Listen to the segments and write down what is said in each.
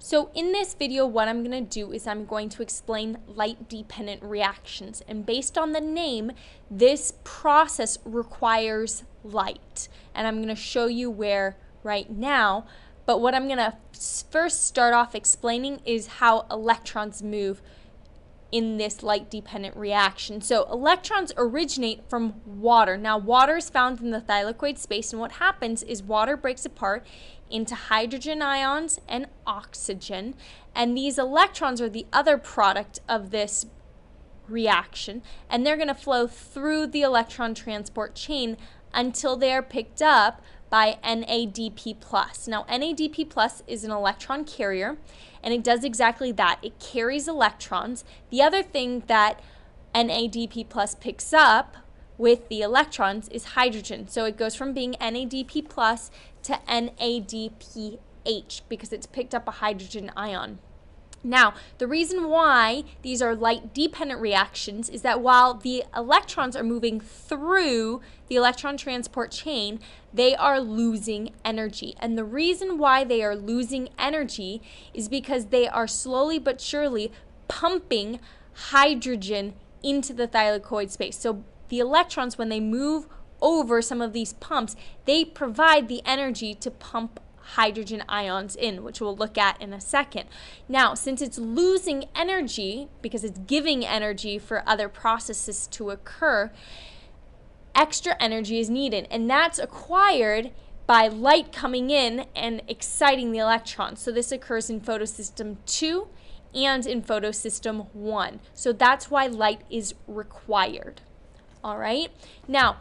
So in this video, what I'm going to do is I'm going to explain light-dependent reactions. And based on the name, this process requires light. And I'm going to show you where right now. But what I'm going to first start off explaining is how electrons move in this light-dependent reaction. So electrons originate from water. Now water is found in the thylakoid space, and what happens is water breaks apart into hydrogen ions and oxygen, and these electrons are the other product of this reaction, and they're going to flow through the electron transport chain until they are picked up by NADP+. Now NADP+ is an electron carrier, and it does exactly that. It carries electrons. The other thing that NADP+ picks up with the electrons is hydrogen. So it goes from being NADP+ to NADPH because it's picked up a hydrogen ion. Now, the reason why these are light-dependent reactions is that while the electrons are moving through the electron transport chain, they are losing energy. And the reason why they are losing energy is because they are slowly but surely pumping hydrogen into the thylakoid space. So the electrons, when they move over some of these pumps, they provide the energy to pump hydrogen ions in, which we'll look at in a second. Now, since it's losing energy because it's giving energy for other processes to occur, extra energy is needed, and that's acquired by light coming in and exciting the electrons. So this occurs in photosystem 2 and in photosystem 1. So that's why light is required. All right? Now,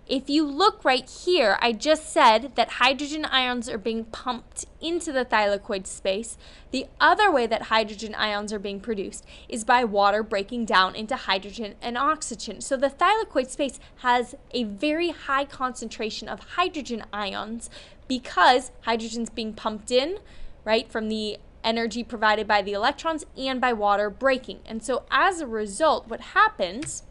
if you look right here, I just said that hydrogen ions are being pumped into the thylakoid space. The other way that hydrogen ions are being produced is by water breaking down into hydrogen and oxygen. So the thylakoid space has a very high concentration of hydrogen ions because hydrogen's being pumped in, right, from the energy provided by the electrons and by water breaking. And so as a result, what happens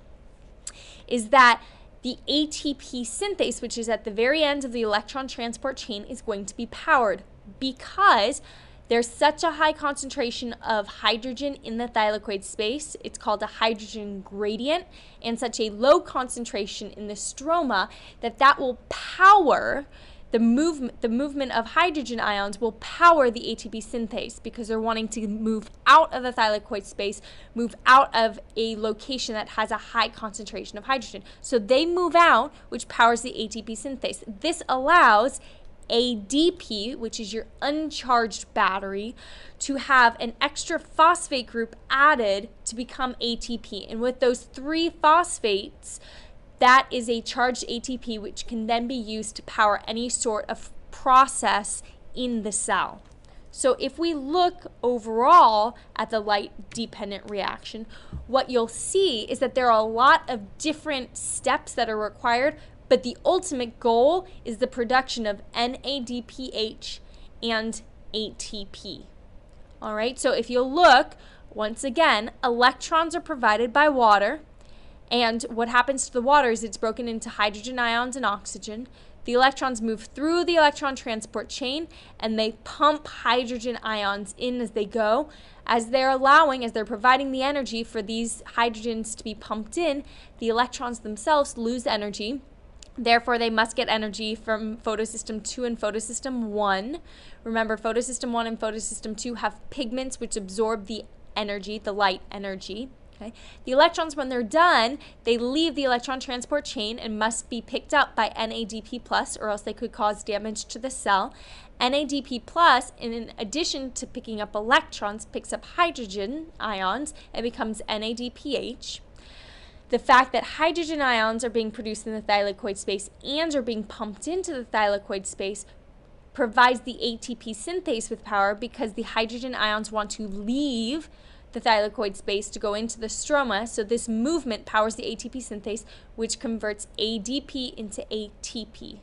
is that the ATP synthase, which is at the very end of the electron transport chain, is going to be powered because there's such a high concentration of hydrogen in the thylakoid space. It's called a hydrogen gradient, and such a low concentration in the stroma that will power the movement of hydrogen ions will power the ATP synthase because they're wanting to move out of the thylakoid space, move out of a location that has a high concentration of hydrogen. So they move out, which powers the ATP synthase. This allows ADP, which is your uncharged battery, to have an extra phosphate group added to become ATP. And with those 3 phosphates, that is a charged ATP, which can then be used to power any sort of process in the cell. So if we look overall at the light-dependent reaction, what you'll see is that there are a lot of different steps that are required, but the ultimate goal is the production of NADPH and ATP. All right, so if you look, once again, electrons are provided by water. And what happens to the water is it's broken into hydrogen ions and oxygen. The electrons move through the electron transport chain, and they pump hydrogen ions in as they go. As they're providing the energy for these hydrogens to be pumped in, the electrons themselves lose energy. Therefore, they must get energy from photosystem 2 and photosystem 1. Remember, photosystem 1 and photosystem 2 have pigments which absorb the energy, the light energy. Okay. The electrons, when they're done, they leave the electron transport chain and must be picked up by NADP+, or else they could cause damage to the cell. NADP+, in addition to picking up electrons, picks up hydrogen ions and becomes NADPH. The fact that hydrogen ions are being produced in the thylakoid space and are being pumped into the thylakoid space provides the ATP synthase with power because the hydrogen ions want to leave the thylakoid space to go into the stroma, so this movement powers the ATP synthase, which converts ADP into ATP.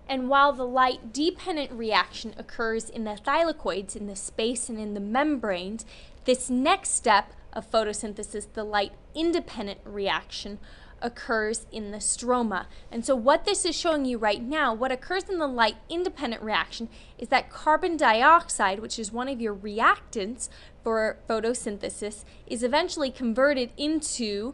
And while the light-dependent reaction occurs in the thylakoids, in the space and in the membranes, this next step of photosynthesis, the light-independent reaction, occurs in the stroma. And so what this is showing you right now, what occurs in the light-independent reaction is that carbon dioxide, which is one of your reactants for photosynthesis, is eventually converted into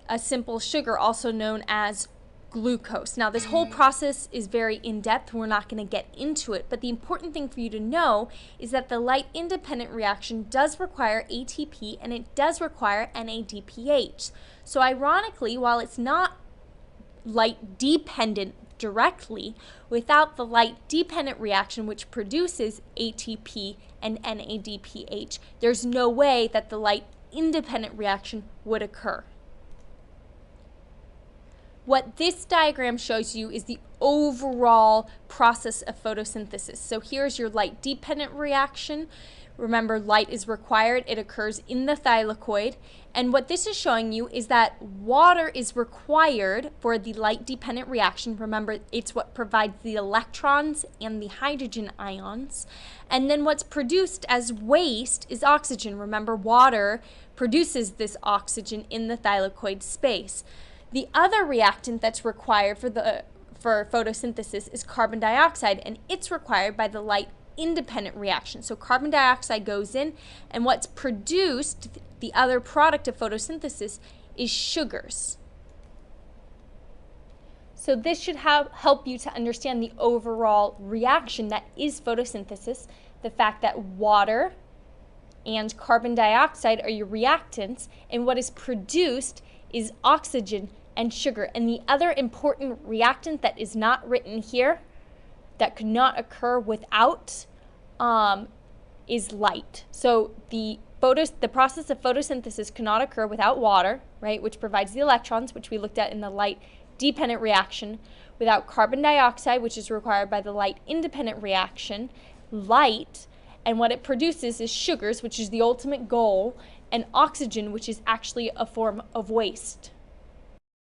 a simple sugar, also known as glucose. Now, this whole process is very in-depth. We're not going to get into it, but the important thing for you to know is that the light-independent reaction does require ATP and it does require NADPH. So ironically, while it's not light-dependent directly, without the light-dependent reaction, which produces ATP and NADPH, there's no way that the light-independent reaction would occur. What this diagram shows you is the overall process of photosynthesis. So here's your light-dependent reaction. Remember, light is required. It occurs in the thylakoid. And what this is showing you is that water is required for the light-dependent reaction. Remember, it's what provides the electrons and the hydrogen ions. And then what's produced as waste is oxygen. Remember, water produces this oxygen in the thylakoid space. The other reactant that's required for photosynthesis is carbon dioxide, and it's required by the light-independent reaction. So carbon dioxide goes in, and what's produced, the other product of photosynthesis, is sugars. So this should help you to understand the overall reaction that is photosynthesis, the fact that water and carbon dioxide are your reactants, and what is produced is oxygen and sugar. And the other important reactant that is not written here, that could not occur without, is light. So the process of photosynthesis cannot occur without water, right, which provides the electrons, which we looked at in the light-dependent reaction, without carbon dioxide, which is required by the light-independent reaction, light, and what it produces is sugars, which is the ultimate goal, and oxygen, which is actually a form of waste.